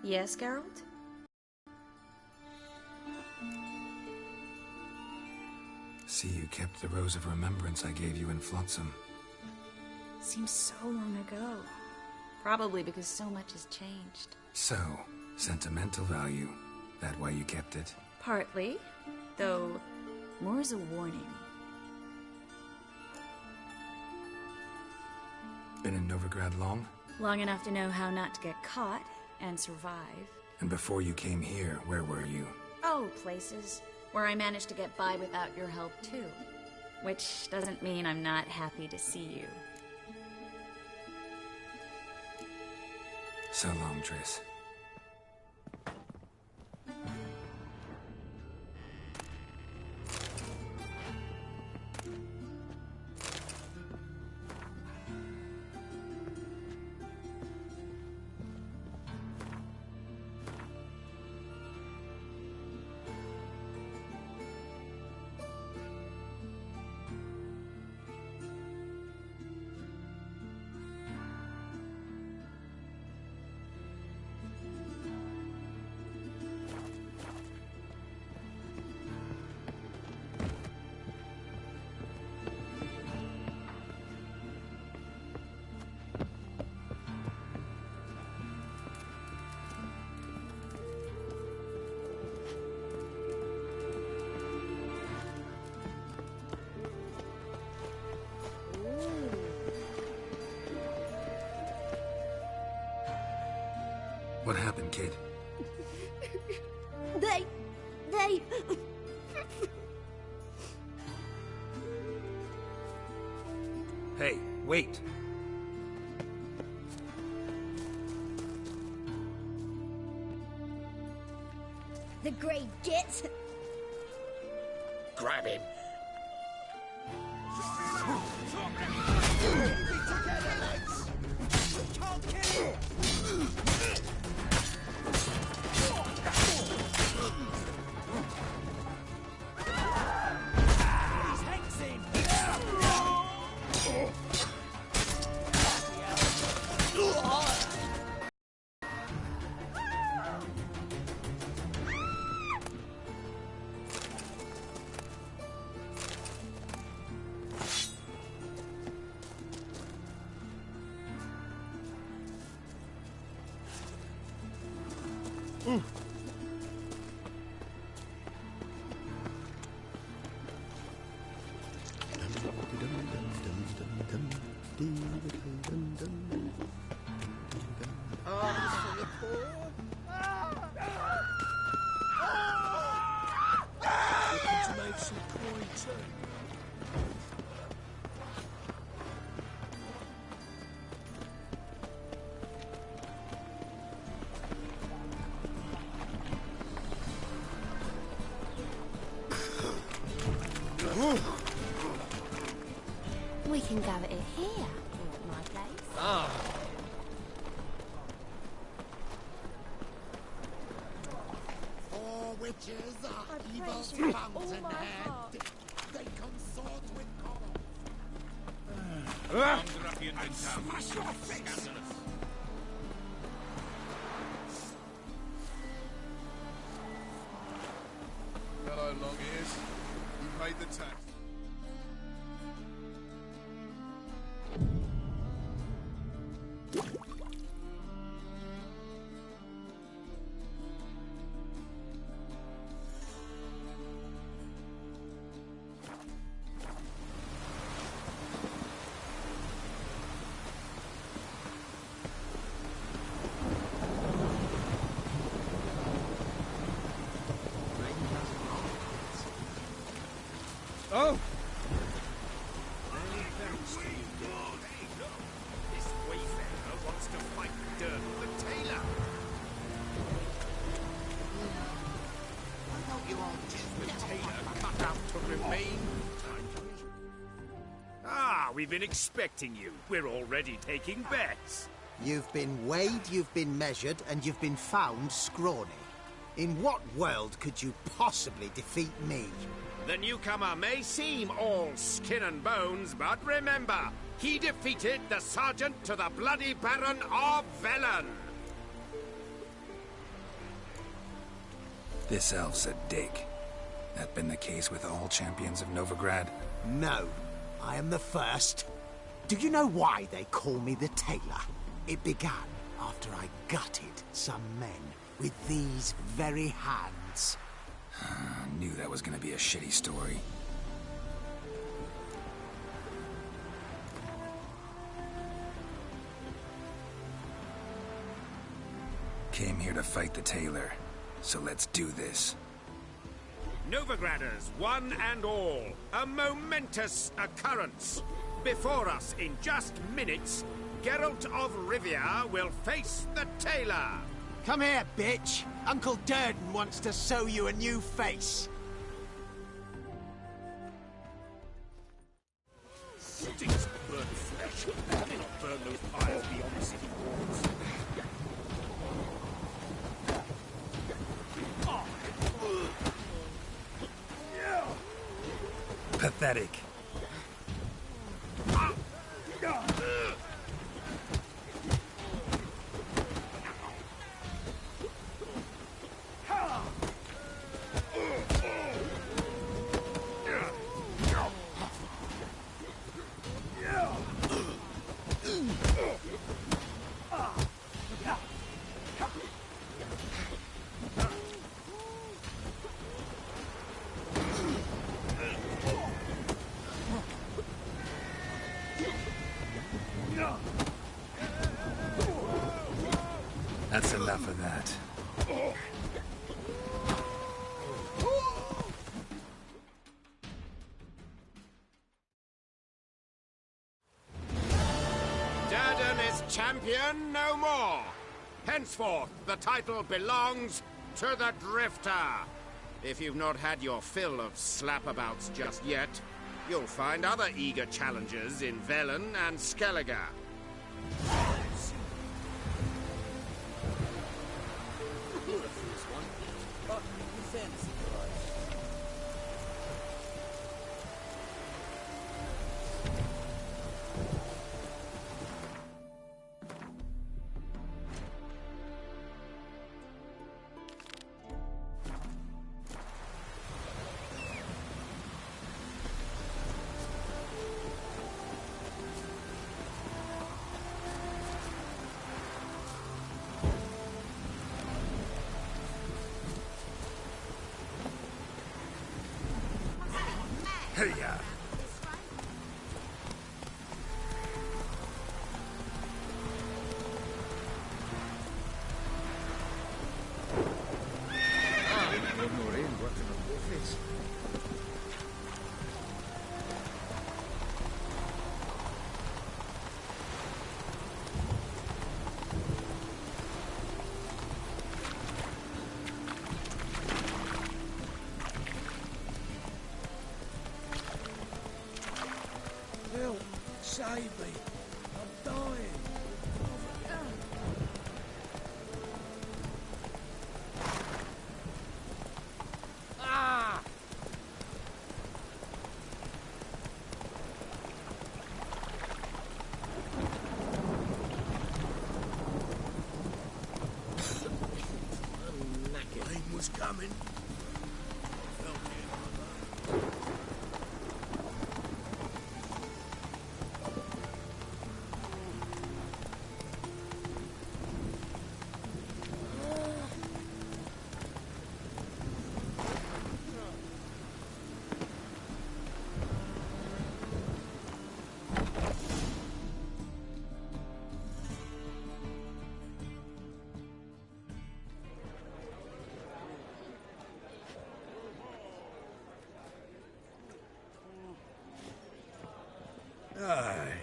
Yes, Geralt? See, you kept the Rose of Remembrance I gave you in Flotsam. Seems so long ago. Probably because so much has changed. So, sentimental value. That why you kept it? Partly, though more as a warning. Been in Novigrad long? Long enough to know how not to get caught and survive. And before you came here, where were you? Oh, places where I managed to get by without your help, too. Which doesn't mean I'm not happy to see you. So long, Triss. What happened, kid? They... Hey, wait! The Grey Git. Grab him. We can go at it here, or at my place. Ah. Four witches are evil fountainhead. They consort with commons. And smash your face! Hello, long ears. You paid the tax. Oh! This wayfarer wants to fight Dirk the tailor. I thought you all just The tailor cut out to remain. Ah, we've been expecting you. We're already taking bets. You've been weighed, you've been measured, and you've been found scrawny. In what world could you possibly defeat me? The newcomer may seem all skin and bones, but remember, he defeated the sergeant to the bloody Baron of Velen. This elf's a dick. That been the case with all champions of Novigrad? No, I am the first. Do you know why they call me the Tailor? It began after I gutted some men with these very hands. I knew that was gonna be a shitty story. Came here to fight the Tailor, so let's do this. Novigraders, one and all, a momentous occurrence. Before us, in just minutes, Geralt of Rivia will face the Tailor. Come here, bitch. Uncle Durden wants to sew you a new face. Things burn flesh. They not burn those piles beyond the city walls. Pathetic. That's enough of that. Durden is champion no more. Henceforth, the title belongs to the Drifter. If you've not had your fill of slapabouts just yet, you'll find other eager challengers in Velen and Skellige. Hey-ya! Help! Save me! I'm dying! Ah! Rain was coming. Felt it.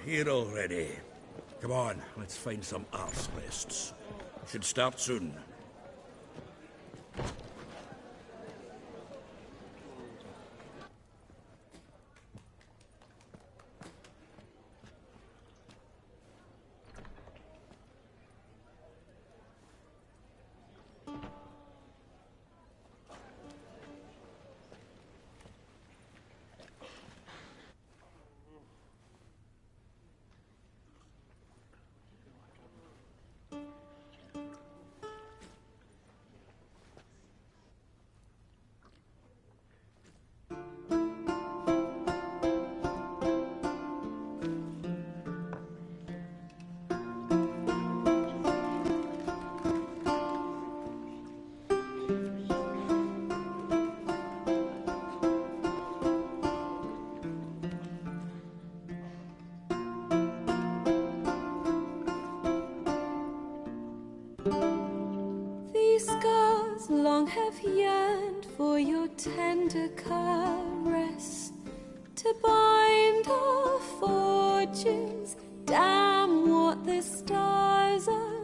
Here already. Come on, let's find some arse rests. Should start soon. scars long have yearned for your tender caress, to bind our fortunes. Damn what the stars are.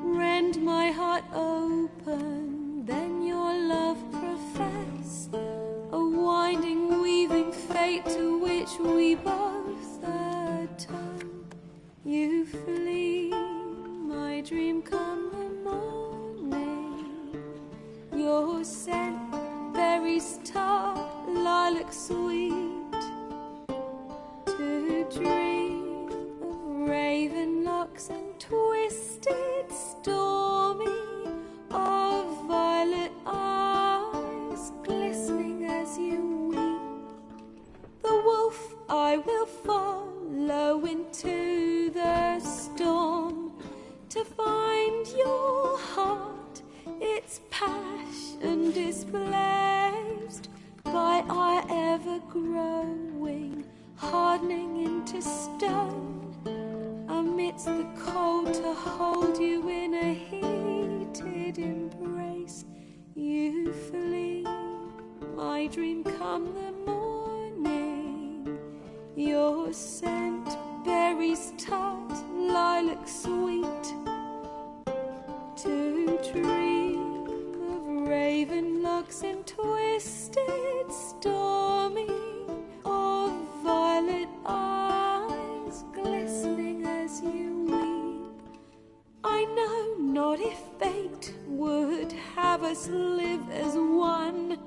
Rend my heart open, then your love profess, a winding, weaving fate to which we both atone. You flee, my dream come the morning. Your scent, berries tart, lilac sweet, to dream of raven locks and twisted stormy, of violet eyes glistening as you weep. The wolf I will follow into the storm, to find your heart, its passion displaced by our ever-growing, hardening into stone, amidst the cold to hold you in a heated embrace. You flee, my dream come the morning. Your scent, berries tart, lilac sweet, to dream of raven locks and twisted stormy, of violet eyes glistening as you weep. I know not if fate would have us live as one,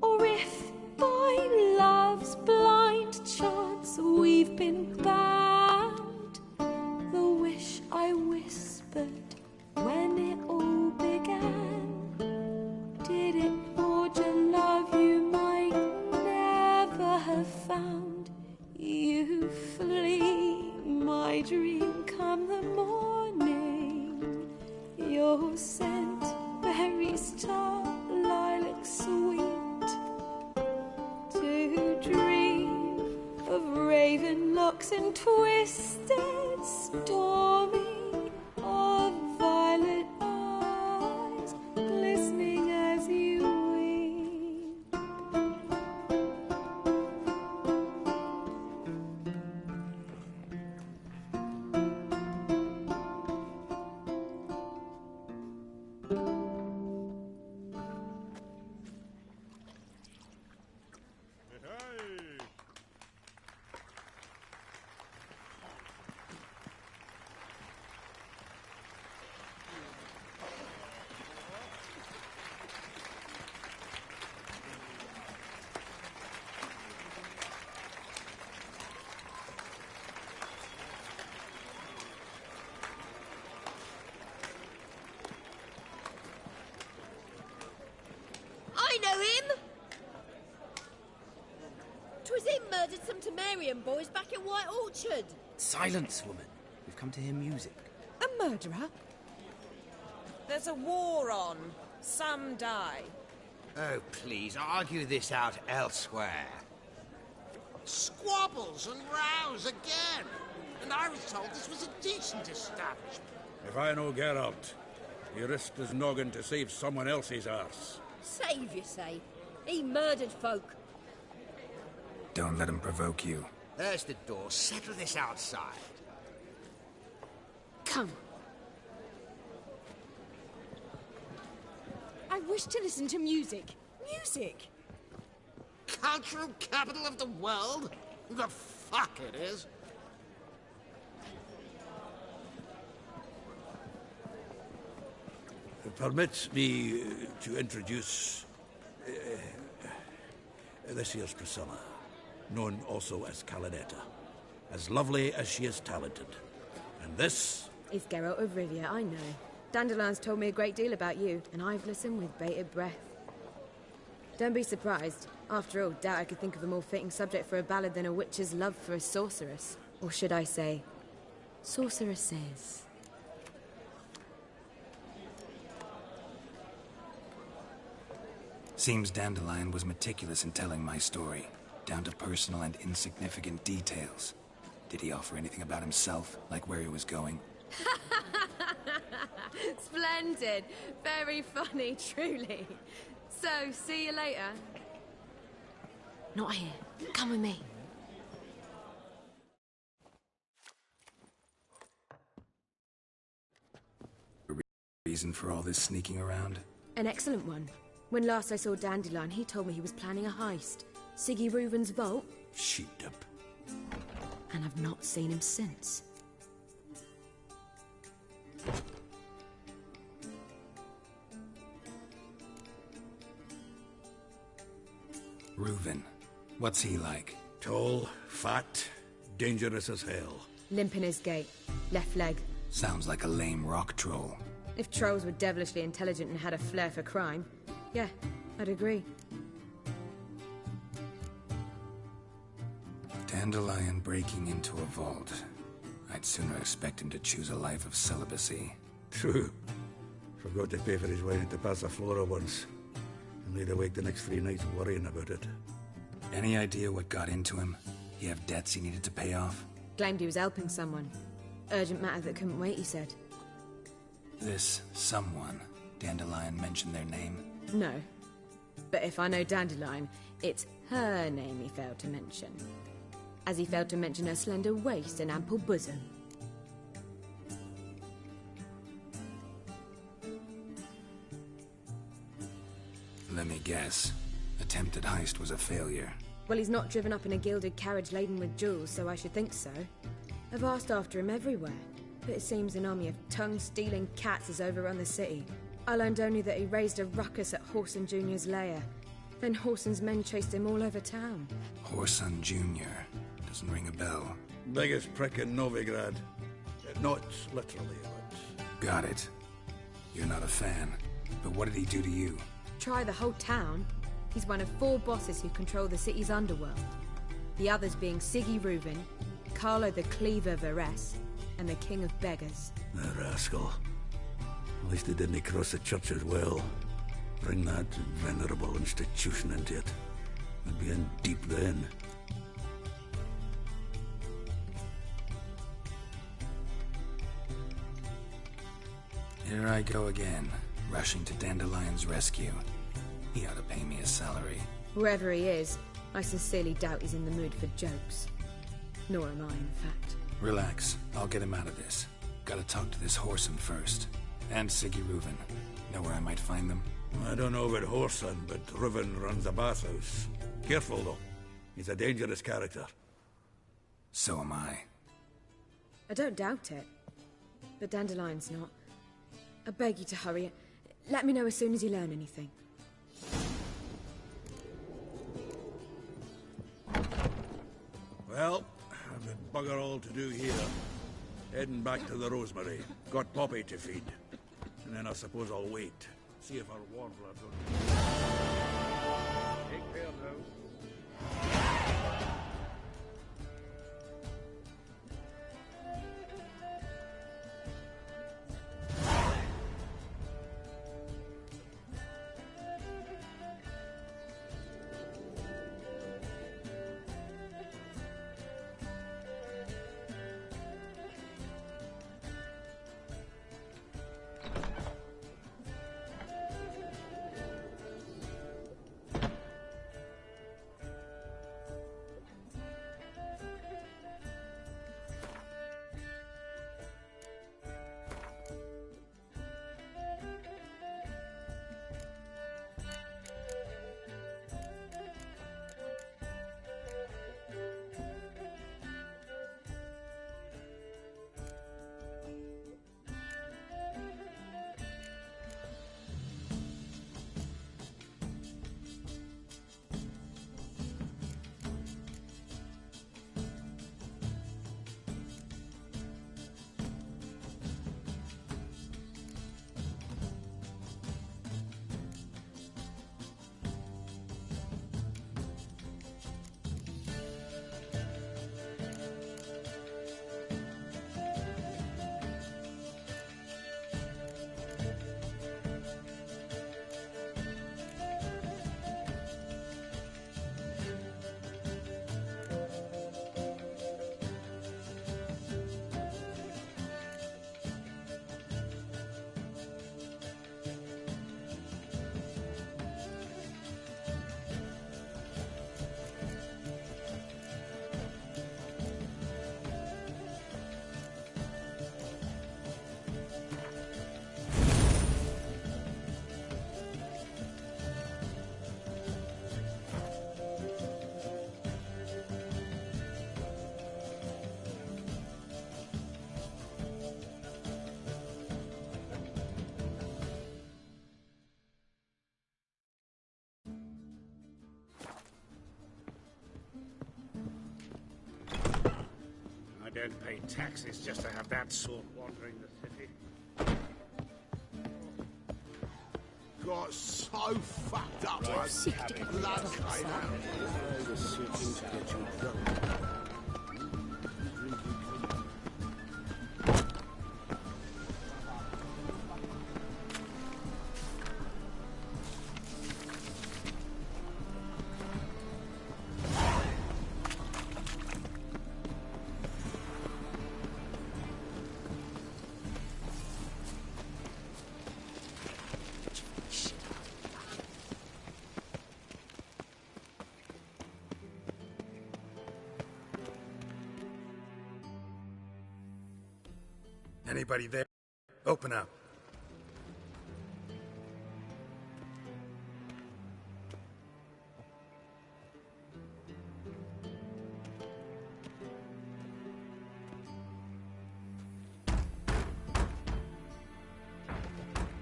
or if by love's blind chance we've been bound. The wish I whispered when it all began, did it forge a love you might never have found? You flee, my dream come the morning. Your scent, berries tart, lilac sweet, to dream of raven locks and twisted stormy, of violet eyes glistening as you weep. I know him! 'Twas him murdered some Temerian boys back at White Orchard. Silence, woman. We've come to hear music. A murderer? There's a war on. Some die. Oh, please, argue this out elsewhere. Squabbles and rows again. And I was told this was a decent establishment. If I know Geralt, he risked his noggin to save someone else's arse. Save, you say? He murdered folk. Don't let him provoke you. There's the door. Settle this outside. Come. I wish to listen to music. Music! Cultural capital of the world? The fuck it is. Permit me to introduce... this here's Priscilla, known also as Calinetta. As lovely as she is talented. And this... It's Geralt of Rivia, I know. Dandelion's told me a great deal about you, and I've listened with bated breath. Don't be surprised. After all, doubt I could think of a more fitting subject for a ballad than a witch's love for a sorceress. Or should I say, sorceresses. Seems Dandelion was meticulous in telling my story, down to personal and insignificant details. Did he offer anything about himself, like where he was going? Splendid. Very funny, truly. So, see you later. Not here. Come with me. Reason for all this sneaking around? An excellent one. When last I saw Dandelion, he told me he was planning a heist. Siggy Reuven's vault. Sheeped up. And I've not seen him since. Reuven. What's he like? Tall, fat, dangerous as hell. Limp in his gait. Left leg. Sounds like a lame rock troll. If trolls were devilishly intelligent and had a flair for crime, yeah, I'd agree. Dandelion breaking into a vault. I'd sooner expect him to choose a life of celibacy. True. Forgot to pay for his wine at the Passaflora once. And laid awake the next 3 nights worrying about it. Any idea what got into him? He have debts he needed to pay off? Claimed he was helping someone. Urgent matter that couldn't wait, he said. This someone, Dandelion mentioned their name? No. But if I know Dandelion, it's her name he failed to mention. As he failed to mention her slender waist and ample bosom. Let me guess. Attempted heist was a failure. Well, he's not driven up in a gilded carriage laden with jewels, so I should think so. I've asked after him everywhere, but it seems an army of tongue-stealing cats has overrun the city. I learned only that he raised a ruckus at Whoreson Jr.'s lair. Then Whoreson's men chased him all over town. Whoreson Jr. Doesn't ring a bell. Biggest prick in Novigrad. Not literally, but... Got it. You're not a fan. But what did he do to you? Try the whole town. He's one of 4 bosses who control the city's underworld. The others being Siggy Reuven, Carlo the Cleaver Varese, and the King of Beggars. The rascal. At least he didn't cross the church as well. Bring that venerable institution into it. We'd be in deep then. Here I go again, rushing to Dandelion's rescue. He ought to pay me a salary. Wherever he is, I sincerely doubt he's in the mood for jokes. Nor am I, in fact. Relax. I'll get him out of this. Gotta talk to this Whoreson first. And Siggy Reuven. Know where I might find them? I don't know about Whoreson, but Reuven runs a bathhouse. Careful, though. He's a dangerous character. So am I. I don't doubt it. But Dandelion's not. I beg you to hurry. Let me know as soon as you learn anything. Well, I've got bugger all to do here. Heading back to the Rosemary. Got Poppy to feed. And then I suppose I'll wait. See if our warbler don't... Take care now. don't pay taxes just to have that sort wandering the city. Got so fucked up. I'm sick to get blood rid of came out. Anybody there? Open up.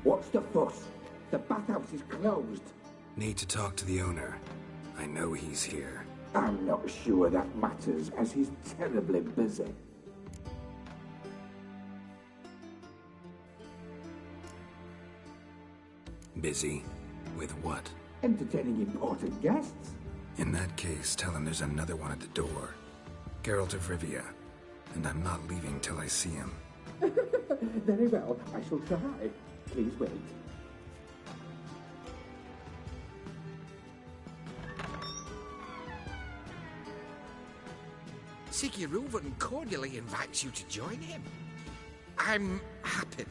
What's the fuss? The bathhouse is closed. Need to talk to the owner. I know he's here. I'm not sure that matters, as he's terribly busy. Busy? With what? Entertaining important guests. In that case, tell him there's another one at the door. Geralt of Rivia. And I'm not leaving till I see him. Very well, I shall try. Please wait. Siguruvin cordially invites you to join him. I'm happy.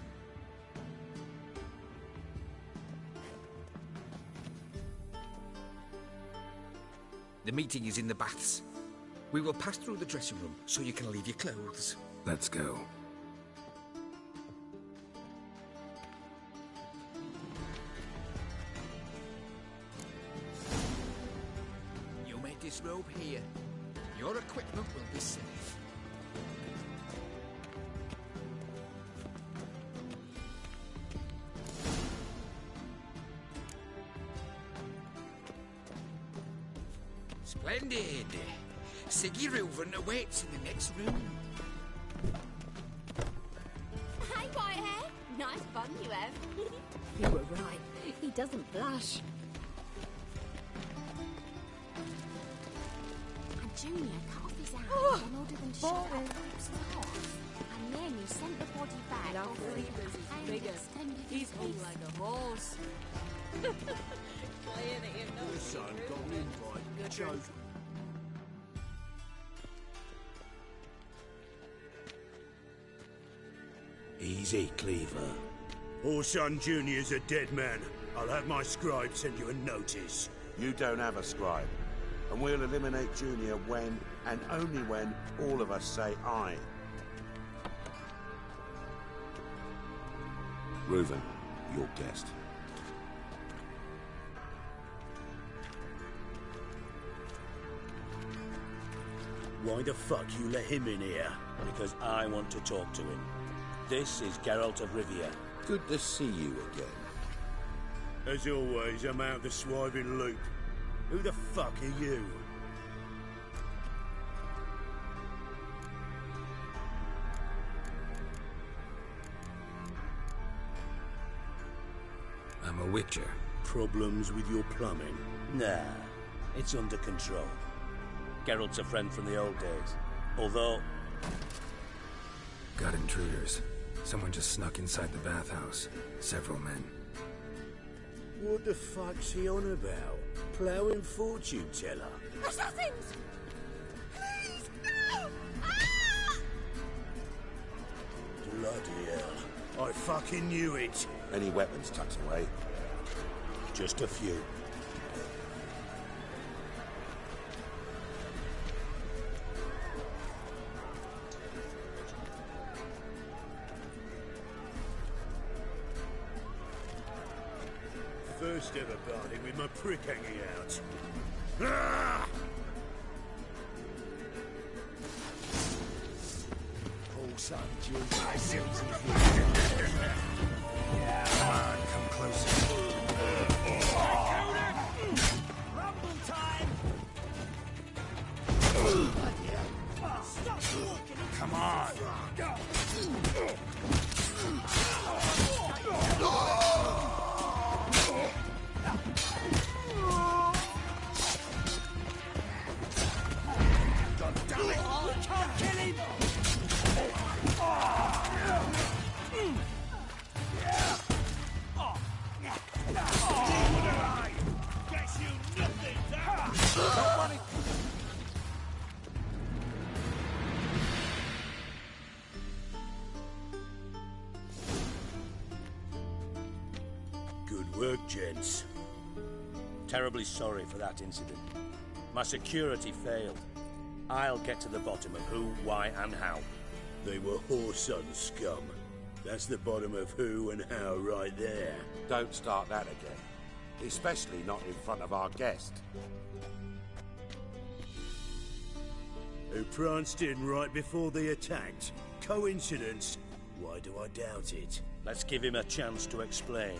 The meeting is in the baths. We will pass through the dressing room so you can leave your clothes. Let's go. You may disrobe here. Your equipment will be safe. Splendid. Siguruvin awaits in the next room. Hey, Whitehair. Nice bun you have. You were right. He doesn't blush. And Junior cut off his hand and ordered them to shut up Rope's mouth. And then he sent the body back. Lovely. He's old like a horse. Your son got an invite. Chosen. Easy, Cleaver. Orson Jr.'s a dead man. I'll have my scribe send you a notice. You don't have a scribe. And we'll eliminate Junior when, and only when, all of us say aye. Reuven, your guest. Why the fuck you let him in here? Because I want to talk to him. This is Geralt of Rivia. Good to see you again. As always, I'm out of the swiving loop. Who the fuck are you? I'm a witcher. Problems with your plumbing? Nah, it's under control. Geralt's a friend from the old days. Although... Got intruders. Someone just snuck inside the bathhouse. Several men. What the fuck's he on about? Ploughing fortune teller? Assassins! Please, no! Ah! Bloody hell. I fucking knew it. Any weapons tucked away? Just a few. First ever party with my prick hanging out. Ah! Poor son, Junior. Yeah, come on, come closer. Rumble time! Come on. Good work, gents. Terribly sorry for that incident. My security failed. I'll get to the bottom of who, why, and how. They were whoreson scum. That's the bottom of who and how right there. Don't start that again. Especially not in front of our guest. Who pranced in right before they attacked. Coincidence? Why do I doubt it? Let's give him a chance to explain.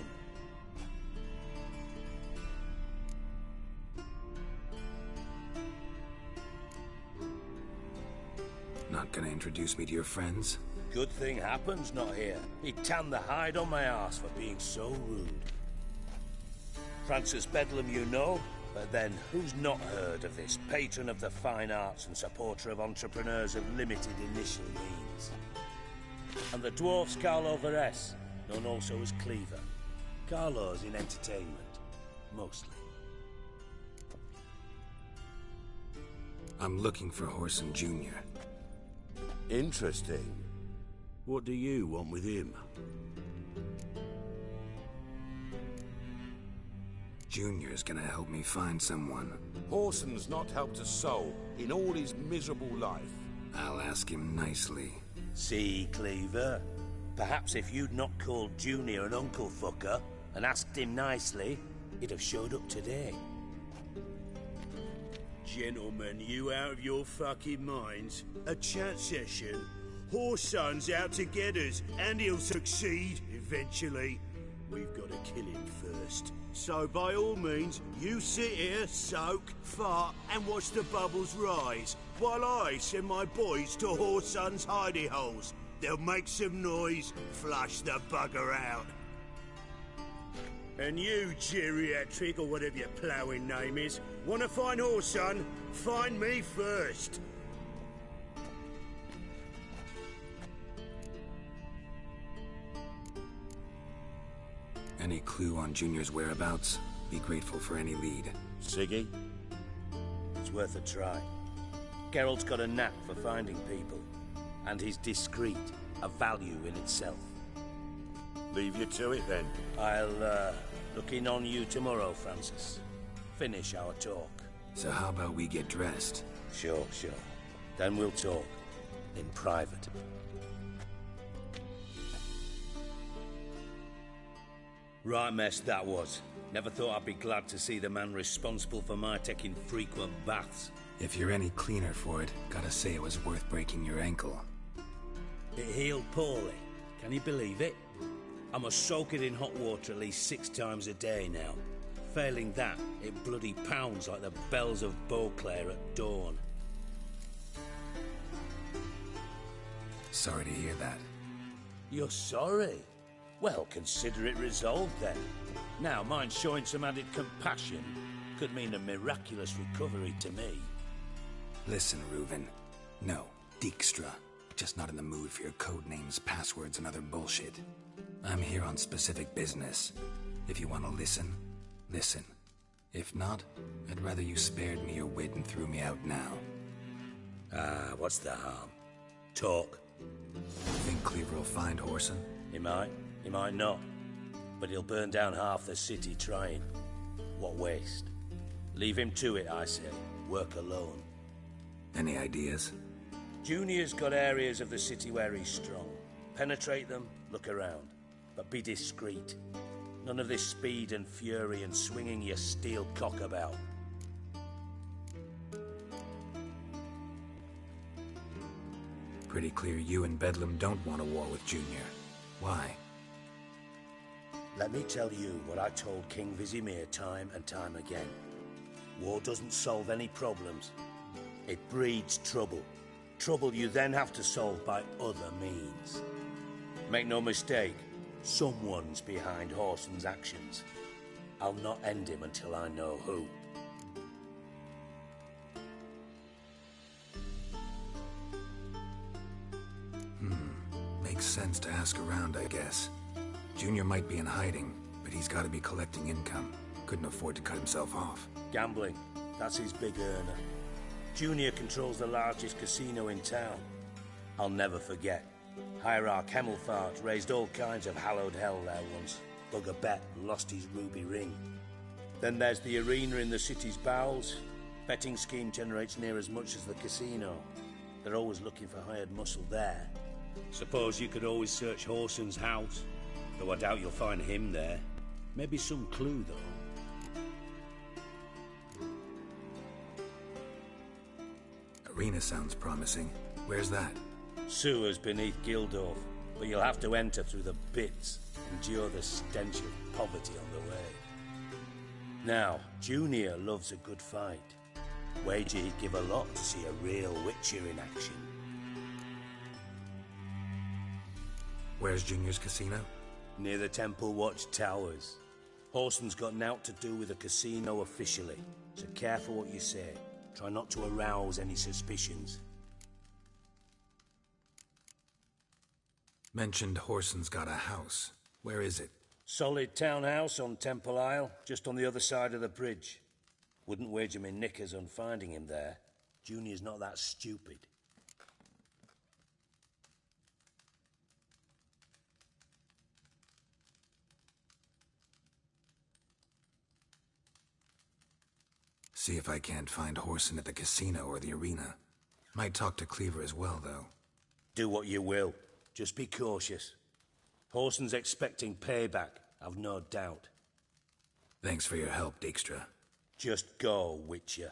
Not gonna introduce me to your friends? Good thing Happen's not here. He'd tan the hide on my ass for being so rude. Francis Bedlam you know, but then who's not heard of this patron of the fine arts and supporter of entrepreneurs of limited initial means? And the dwarf's Carlo Veres, known also as Cleaver. Carlo's in entertainment, mostly. I'm looking for Whoreson Jr. Interesting. What do you want with him? Junior's gonna help me find someone. Whoreson's not helped a soul in all his miserable life. I'll ask him nicely. See, Cleaver? Perhaps if you'd not called Junior an uncle fucker and asked him nicely, he'd have showed up today. Gentlemen, you out of your fucking minds? A chat session? Whoreson's out to get us, and he'll succeed, eventually. We've got to kill him first. So by all means, you sit here, soak, fart, and watch the bubbles rise, while I send my boys to Whoreson's hidey holes. They'll make some noise, flush the bugger out. And you, geriatric, or whatever your ploughing name is, want to find Whoreson? Find me first. Any clue on Junior's whereabouts? Be grateful for any lead. Siggy? It's worth a try. Geralt's got a knack for finding people. And he's discreet, a value in itself. Leave you to it, then. I'll, look in on you tomorrow, Francis. Finish our talk. So how about we get dressed? Sure. Then we'll talk. In private. Right mess that was. Never thought I'd be glad to see the man responsible for my taking frequent baths. If you're any cleaner for it, gotta say it was worth breaking your ankle. It healed poorly. Can you believe it? I must soak it in hot water at least 6 times a day now. Failing that, it bloody pounds like the bells of Beauclair at dawn. Sorry to hear that. You're sorry? Well, consider it resolved then. Now, mind showing some added compassion could mean a miraculous recovery to me. Listen, Reuven. No, Dijkstra. Just not in the mood for your code names, passwords, and other bullshit. I'm here on specific business. If you want to listen, listen. If not, I'd rather you spared me your wit and threw me out now. What's the harm? Talk. Think Cleaver will find Whoreson? He might not. But he'll burn down half the city trying. What waste. Leave him to it, I say. Work alone. Any ideas? Junior's got areas of the city where he's strong. Penetrate them, look around. But be discreet. None of this speed and fury and swinging your steel cock about. Pretty clear you and Bedlam don't want a war with Junior. Why? Let me tell you what I told King Vizimir time and time again. War doesn't solve any problems. It breeds trouble. Trouble you then have to solve by other means. Make no mistake, someone's behind Whoreson's actions. I'll not end him until I know who. Makes sense to ask around, I guess. Junior might be in hiding, but he's got to be collecting income. Couldn't afford to cut himself off. Gambling, that's his big earner. Junior controls the largest casino in town. I'll never forget. Hierarch Hemmelfart raised all kinds of hallowed hell there once. dug a bet and lost his ruby ring. Then there's the arena in the city's bowels. Betting scheme generates near as much as the casino. They're always looking for hired muscle there. Suppose you could always search Horson's house, though I doubt you'll find him there. Maybe some clue, though. Arena sounds promising. Where's that? Sewers beneath Gildorf, but you'll have to enter through the bits, endure the stench of poverty on the way. Now, Junior loves a good fight. Wager he'd give a lot to see a real Witcher in action. Where's Junior's casino? Near the Temple Watch Towers. Horson's got naught to do with the casino officially, so careful what you say. Try not to arouse any suspicions. Mentioned Horson's got a house. Where is it? Solid townhouse on Temple Isle, just on the other side of the bridge. Wouldn't wager me knickers on finding him there. Junior's not that stupid. See if I can't find Horson at the casino or the arena. Might talk to Cleaver as well, though. Do what you will. Just be cautious. Horson's expecting payback, I've no doubt. Thanks for your help, Dijkstra. Just go, Witcher.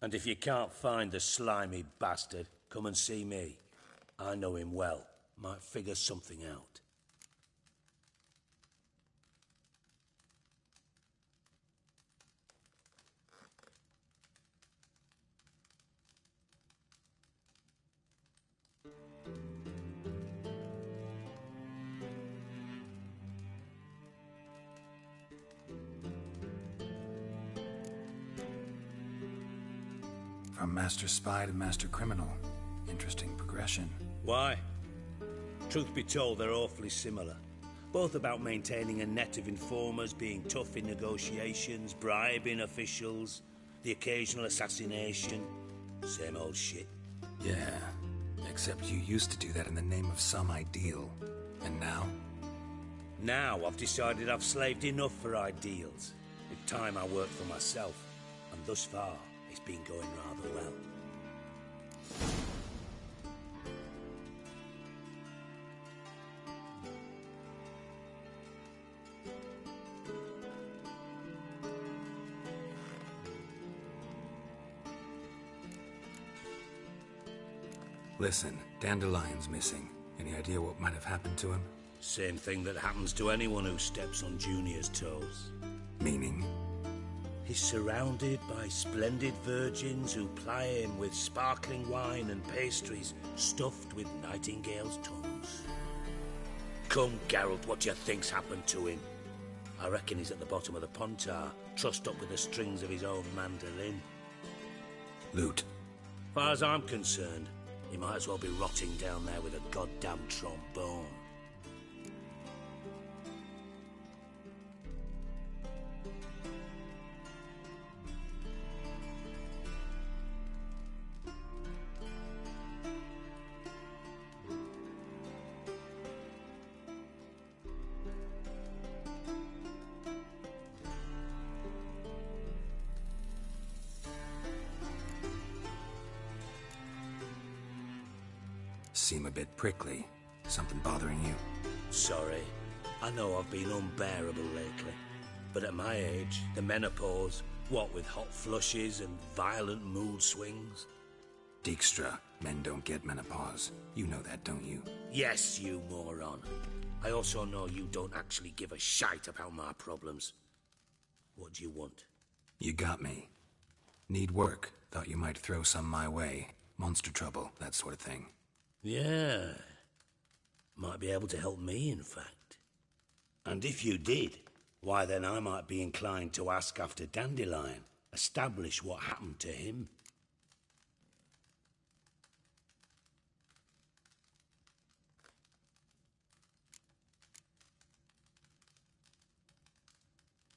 And if you can't find the slimy bastard, come and see me. I know him well. Might figure something out. From Master Spy to Master Criminal. Interesting progression. Why? Truth be told, they're awfully similar. Both about maintaining a net of informers, being tough in negotiations, bribing officials, the occasional assassination. Same old shit. Yeah, except you used to do that in the name of some ideal. And now? Now I've decided I've slaved enough for ideals. It's time I work for myself. And thus far, it's been going rather well. Listen, Dandelion's missing. Any idea what might have happened to him? Same thing that happens to anyone who steps on Junior's toes. Meaning? He's surrounded by splendid virgins who ply him with sparkling wine and pastries stuffed with nightingales' tongues. Come, Geralt, what do you think's happened to him? I reckon he's at the bottom of the Pontar, trussed up with the strings of his own mandolin. Loot. Far as I'm concerned, he might as well be rotting down there with a goddamn trombone. Seem a bit prickly. Something bothering you? Sorry. I know I've been unbearable lately. But at my age, the menopause, what with hot flushes and violent mood swings? Dijkstra, men don't get menopause. You know that, don't you? Yes, you moron. I also know you don't actually give a shite about my problems. What do you want? You got me. Need work. Thought you might throw some my way. Monster trouble, that sort of thing. Yeah. Might be able to help me, in fact. And if you did, why then I might be inclined to ask after Dandelion, establish what happened to him.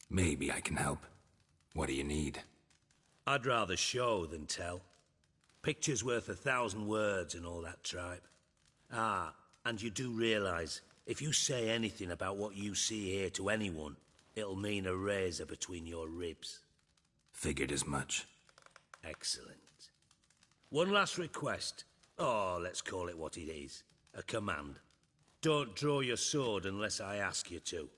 Maybe I can help. What do you need? I'd rather show than tell. Picture's worth 1,000 words and all that tripe. Ah, and you do realise If you say anything about what you see here to anyone, it'll mean a razor between your ribs. Figured as much. Excellent. One last request. Oh, let's call it what it is. A command. Don't draw your sword unless I ask you to.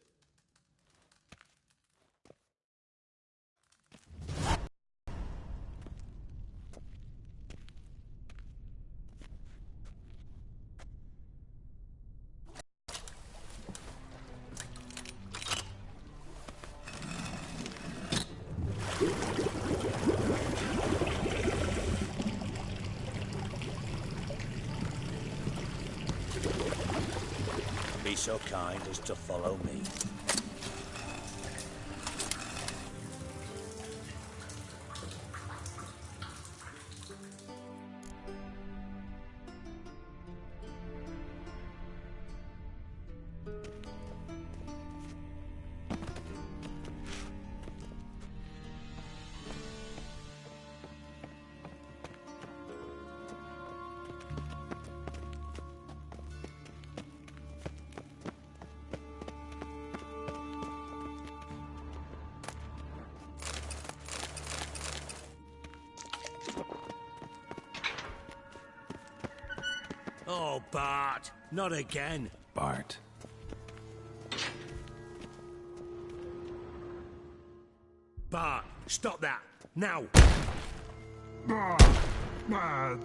Be so kind as to follow me. Oh, Bart, not again. Bart. Bart, stop that, now. Bart, Bart.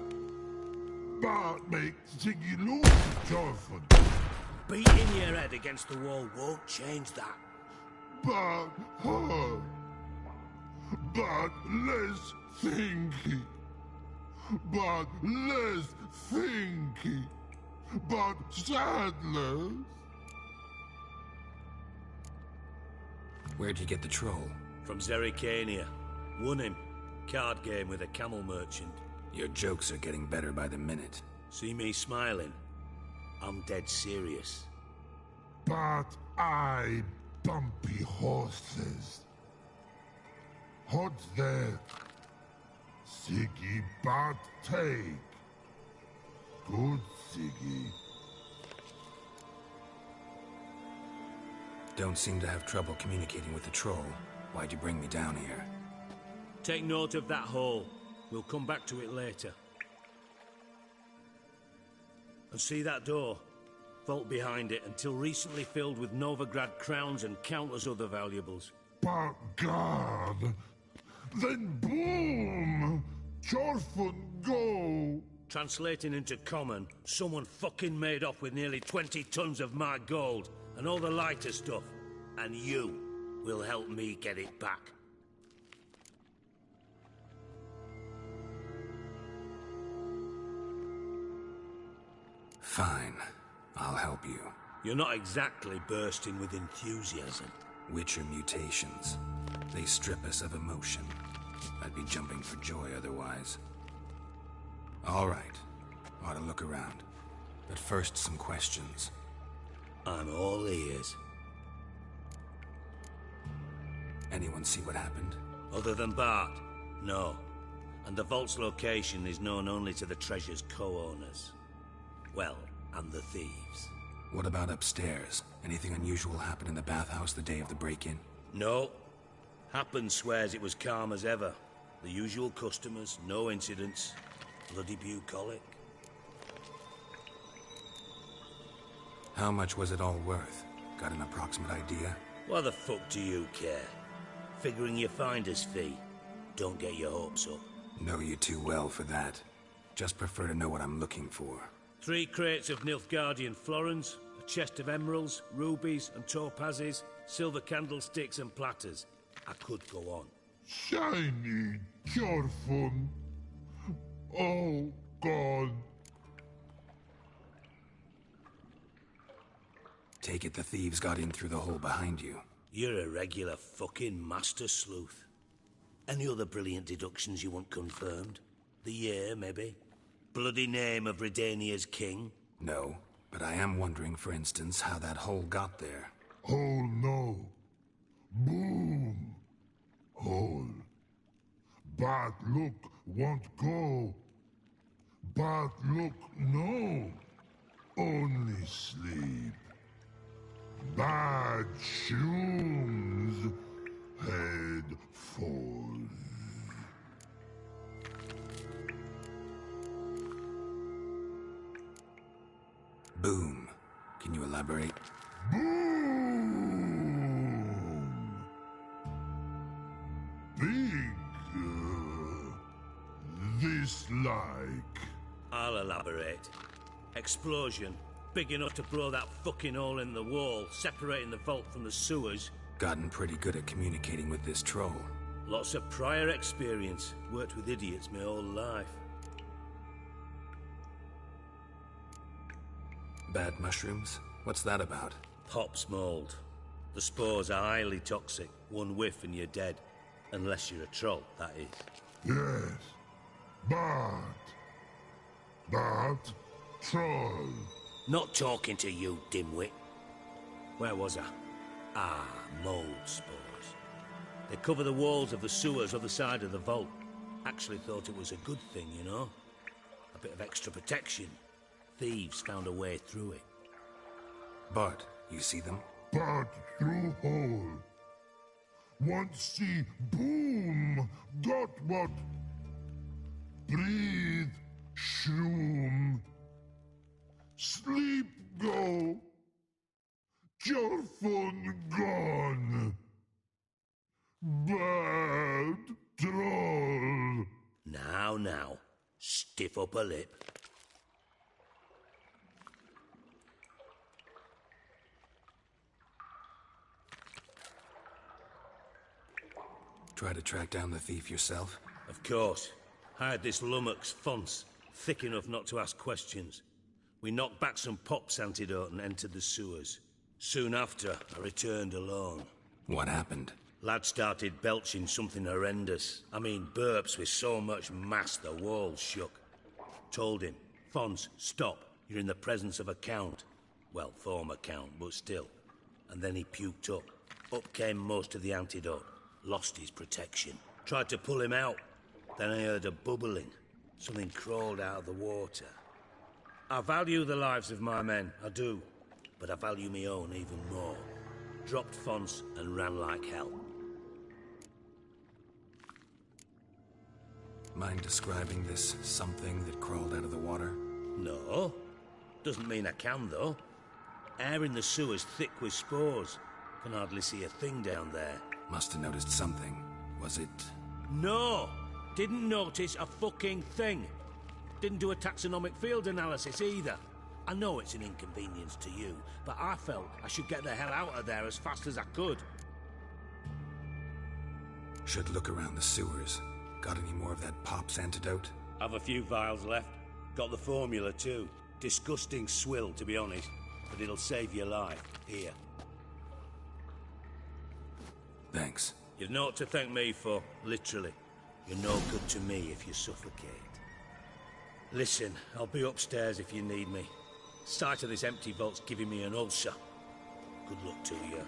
Bart makes Ziggy lose, Jonathan. Beating your head against the wall won't change that. Bart, hard. Bart, less thinky. But less thinky. But sadless. Where'd you get the troll? From Zerrikania. Won him. Card game with a camel merchant. Your jokes are getting better by the minute. See me smiling? I'm dead serious. But I bumpy horses. What's there? Siggy but take. Good Siggy. Don't seem to have trouble communicating with the troll. Why'd you bring me down here? Take note of that hole. We'll come back to it later. And see that door? Vault behind it, until recently filled with Novigrad crowns and countless other valuables. But God! Then boom! Chorfun go! Translating into common, someone fucking made off with nearly 20 tons of my gold, and all the lighter stuff. And you will help me get it back. Fine. I'll help you. You're not exactly bursting with enthusiasm. Witcher mutations. They strip us of emotion. I'd be jumping for joy otherwise. All right. Ought to look around. But first, some questions. I'm all ears. Anyone see what happened? Other than Bart? No. And the vault's location is known only to the treasure's co-owners. Well, and the thieves. What about upstairs? Anything unusual happen in the bathhouse the day of the break-in? No. Happen swears it was calm as ever. The usual customers, no incidents. Bloody bucolic. How much was it all worth? Got an approximate idea? Why the fuck do you care? Figuring your finder's fee. Don't get your hopes up. Know you too well for that. Just prefer to know what I'm looking for. 3 crates of Nilfgaardian florins, a chest of emeralds, rubies and topazes, silver candlesticks and platters. I could go on. Shiny Chorfun. Oh, God. Take it the thieves got in through the hole behind you. You're a regular fucking master sleuth. Any other brilliant deductions you want confirmed? The year, maybe? Bloody name of Redania's king? No, but I am wondering, for instance, how that hole got there. Hole no. Boom. Hole. But look, won't go. But look, no. Only sleep. bad shrooms, head falls. Boom. Can you elaborate? Boom! Big, this like. I'll elaborate. Explosion. Big enough to blow that fucking hole in the wall, separating the vault from the sewers. Gotten pretty good at communicating with this troll. Lots of prior experience. Worked with idiots my whole life. Bad mushrooms? What's that about? Pop's mold. The spores are highly toxic. One whiff and you're dead. Unless you're a troll, that is. Yes, but that troll. Not talking to you, dimwit. Where was I? Ah, mold spores. They cover the walls of the sewers other side of the vault. Actually thought it was a good thing, you know? A bit of extra protection. Thieves found a way through it. Bart, you see them? But through hole. Want see boom, got what? Breathe, shroom. Sleep go. Your phone gone. Bad troll. Now. Stiff up a lip. Try to track down the thief yourself? Of course. Hired this lummox, Fonce, thick enough not to ask questions. We knocked back some Pop's antidote and entered the sewers. Soon after, I returned alone. What happened? Lad started belching something horrendous. I mean, burps with so much mass the walls shook. Told him, Fonce, stop. You're in the presence of a count. Well, former count, but still. And then he puked up. Up came most of the antidote. Lost his protection. Tried to pull him out. Then I heard a bubbling. Something crawled out of the water. I value the lives of my men, I do. But I value my own even more. Dropped Fonce and ran like hell. Mind describing this something that crawled out of the water? No. Doesn't mean I can, though. Air in the sewer's thick with spores. Can hardly see a thing down there. Must have noticed something. Was it... No! Didn't notice a fucking thing. Didn't do a taxonomic field analysis either. I know it's an inconvenience to you, but I felt I should get the hell out of there as fast as I could. Should look around the sewers. Got any more of that Pop's antidote? Have a few vials left. Got the formula too. Disgusting swill, to be honest. But it'll save your life. Here. Thanks. You've naught to thank me for, literally. You're no good to me if you suffocate. Listen, I'll be upstairs if you need me. Sight of this empty vault's giving me an ulcer. Good luck to you.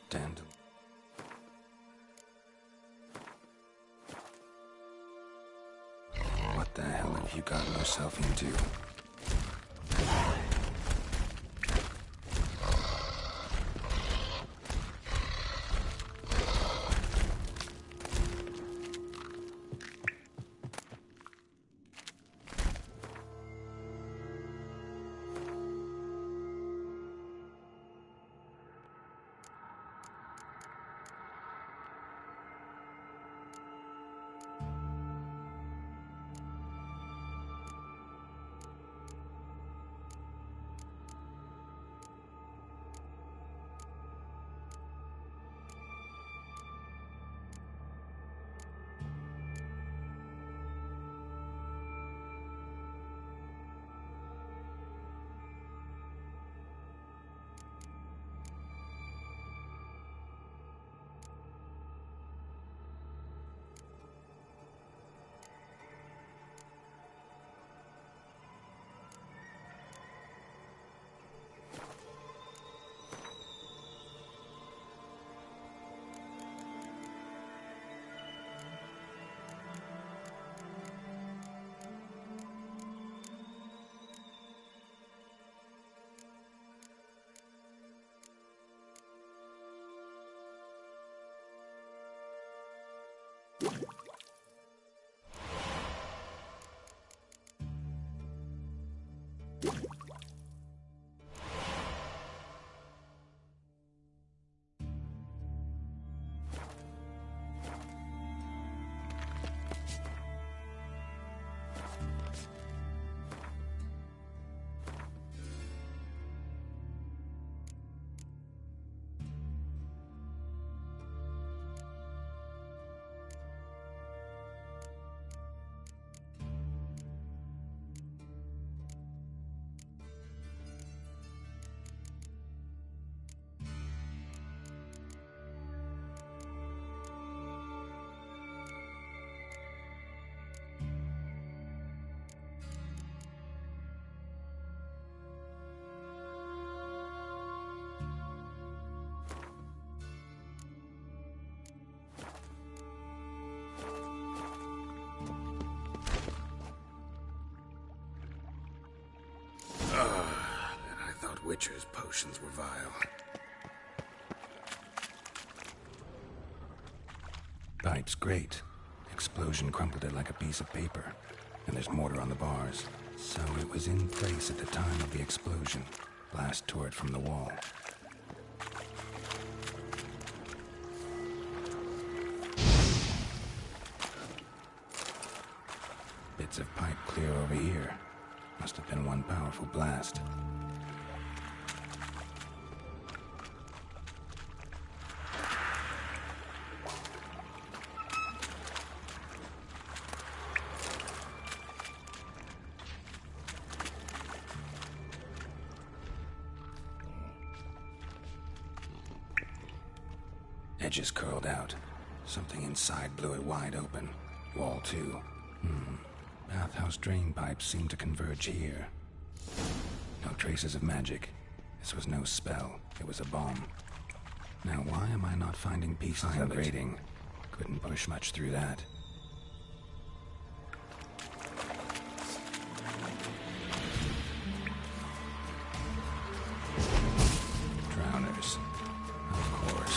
Dandel. What the hell have you gotten yourself into? Witcher's potions were vile. Pipe's great. Explosion crumpled it like a piece of paper. And there's mortar on the bars. So it was in place at the time of the explosion. Blast tore it from the wall. Bits of pipe clear over here. Must have been one powerful blast. Edges curled out. Something inside blew it wide open. Wall too. Bathhouse drain pipes seem to converge here. No traces of magic. This was no spell. It was a bomb. Now why am I not finding pieces of grating? Couldn't push much through that. Drowners. Of course.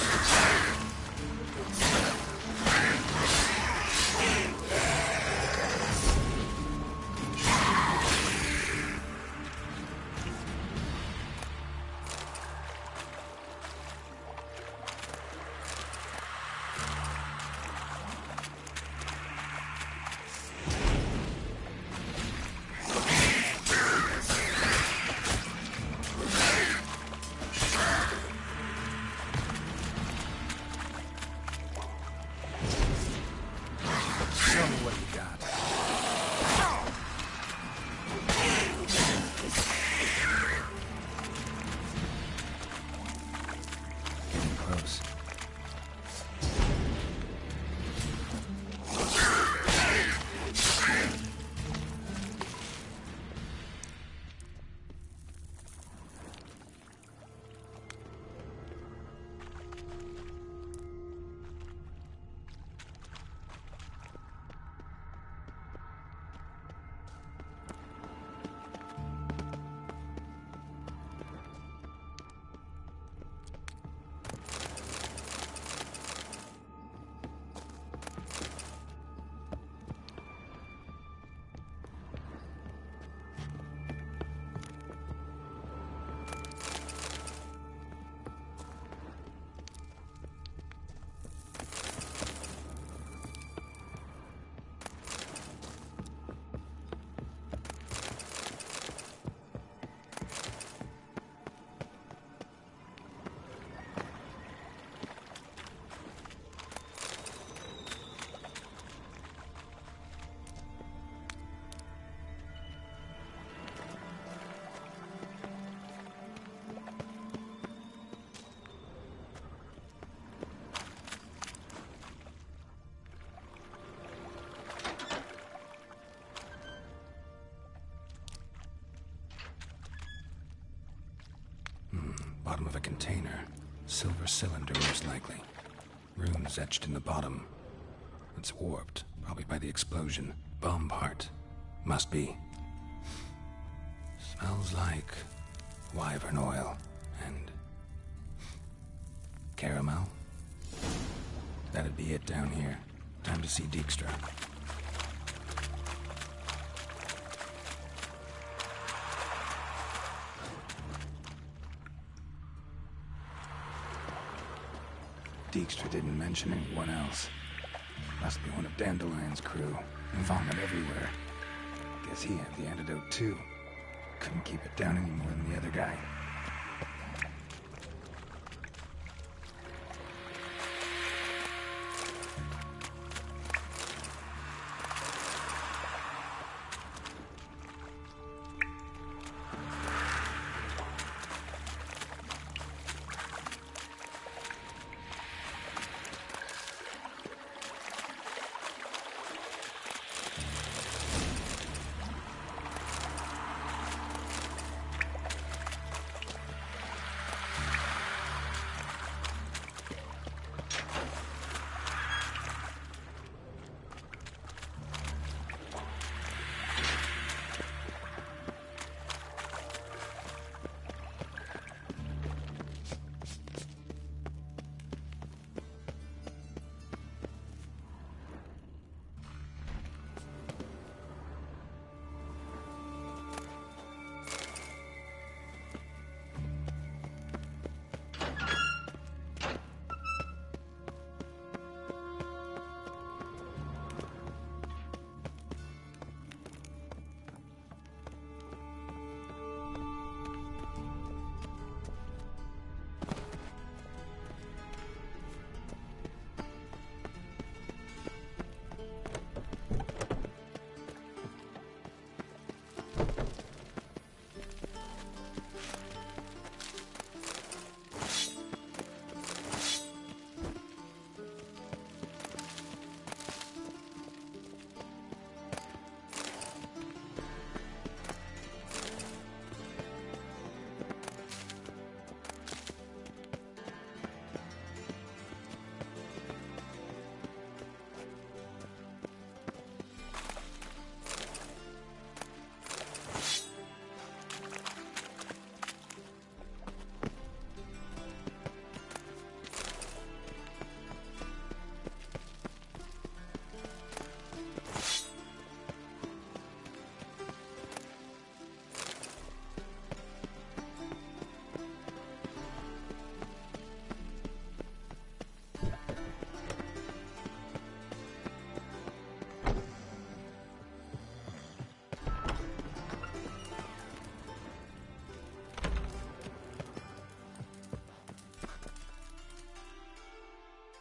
Bottom of a container. Silver cylinder, most likely. Runes etched in the bottom. It's warped, probably by the explosion. Bomb part. Must be. Smells like wyvern oil and caramel. That'd be it down here. Time to see Dijkstra. Dijkstra didn't mention anyone else. Must be one of Dandelion's crew. Vomit everywhere. Guess he had the antidote too. Couldn't keep it down any more than the other guy.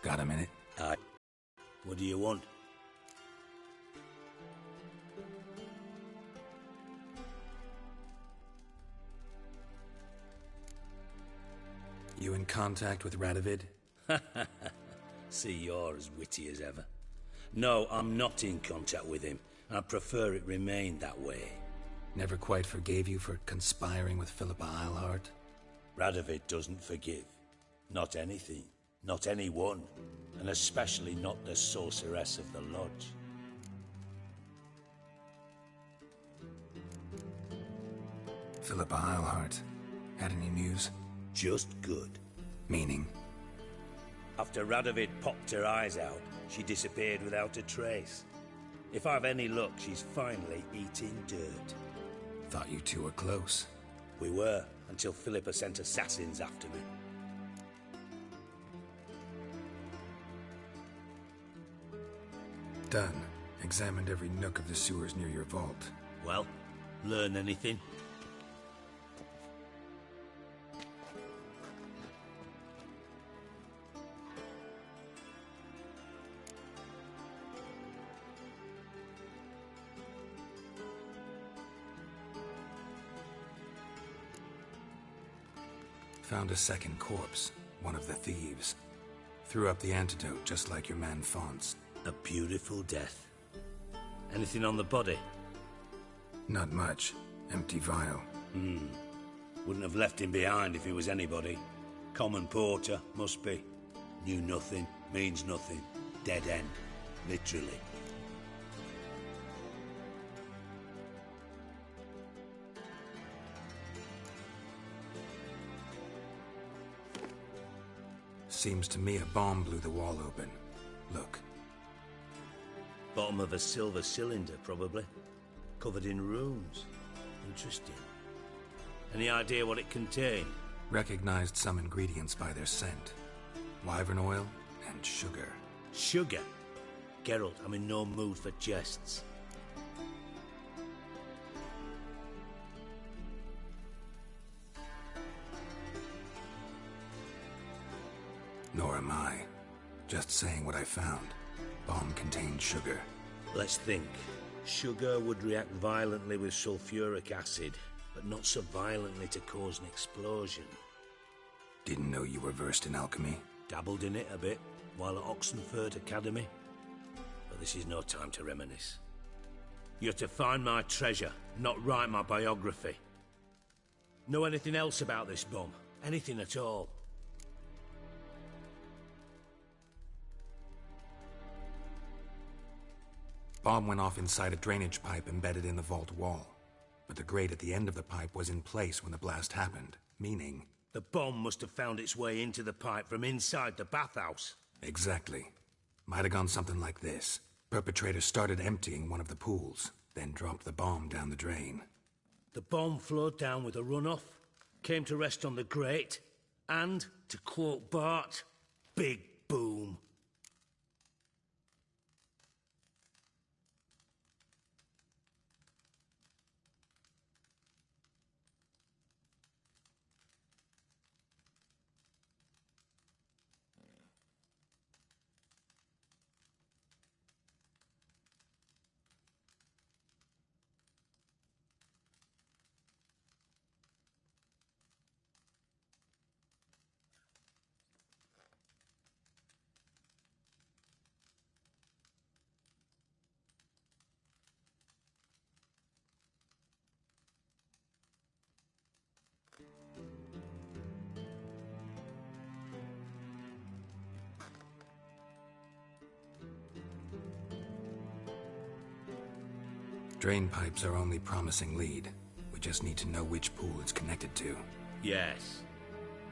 Got a minute? Aye. What do you want? You in contact with Radovid? See, you're as witty as ever. No, I'm not in contact with him. I prefer it remained that way. Never quite forgave you for conspiring with Philippa Eilhart? Radovid doesn't forgive. Not anything. Not anyone. And especially not the sorceress of the Lodge. Philippa Eilhart. Had any news? Just good. Meaning? After Radovid popped her eyes out, she disappeared without a trace. If I've any luck, she's finally eating dirt. Thought you two were close. We were, until Philippa sent assassins after me. Done. Examined every nook of the sewers near your vault. Well, learn anything? Found a second corpse, one of the thieves. Threw up the antidote just like your man Fonts. A beautiful death. Anything on the body? Not much. Empty vial. Wouldn't have left him behind if he was anybody. Common porter, must be. Knew nothing, means nothing. Dead end. Literally. Seems to me a bomb blew the wall open. Look. bottom of a silver cylinder, probably. Covered in runes. Interesting. Any idea what it contained? Recognized some ingredients by their scent. Wyvern oil and sugar. Sugar? Geralt, I'm in no mood for jests. Nor am I. Just saying what I found. Bomb contained sugar. Let's think. Sugar would react violently with sulfuric acid, but not so violently to cause an explosion. Didn't know you were versed in alchemy. Dabbled in it a bit while at Oxenford Academy. But this is no time to reminisce. You're to find my treasure, not write my biography. Know anything else about this bomb? Anything at all? Bomb went off inside a drainage pipe embedded in the vault wall. But the grate at the end of the pipe was in place when the blast happened, meaning... The bomb must have found its way into the pipe from inside the bathhouse. Exactly. Might have gone something like this. Perpetrator started emptying one of the pools, then dropped the bomb down the drain. The bomb flowed down with a runoff, came to rest on the grate, and, to quote Bart, big boom. Drain pipes are only promising lead. We just need to know which pool it's connected to. Yes.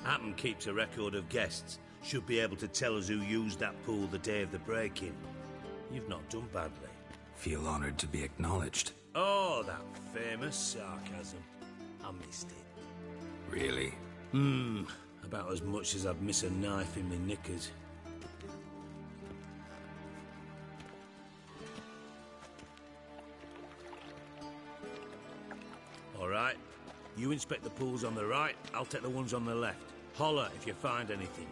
Hammond keeps a record of guests. Should be able to tell us who used that pool the day of the break-in. You've not done badly. Feel honored to be acknowledged. Oh, that famous sarcasm. I missed it. Really? About as much as I'd miss a knife in my knickers. All right. You inspect the pools on the right, I'll take the ones on the left. Holler if you find anything.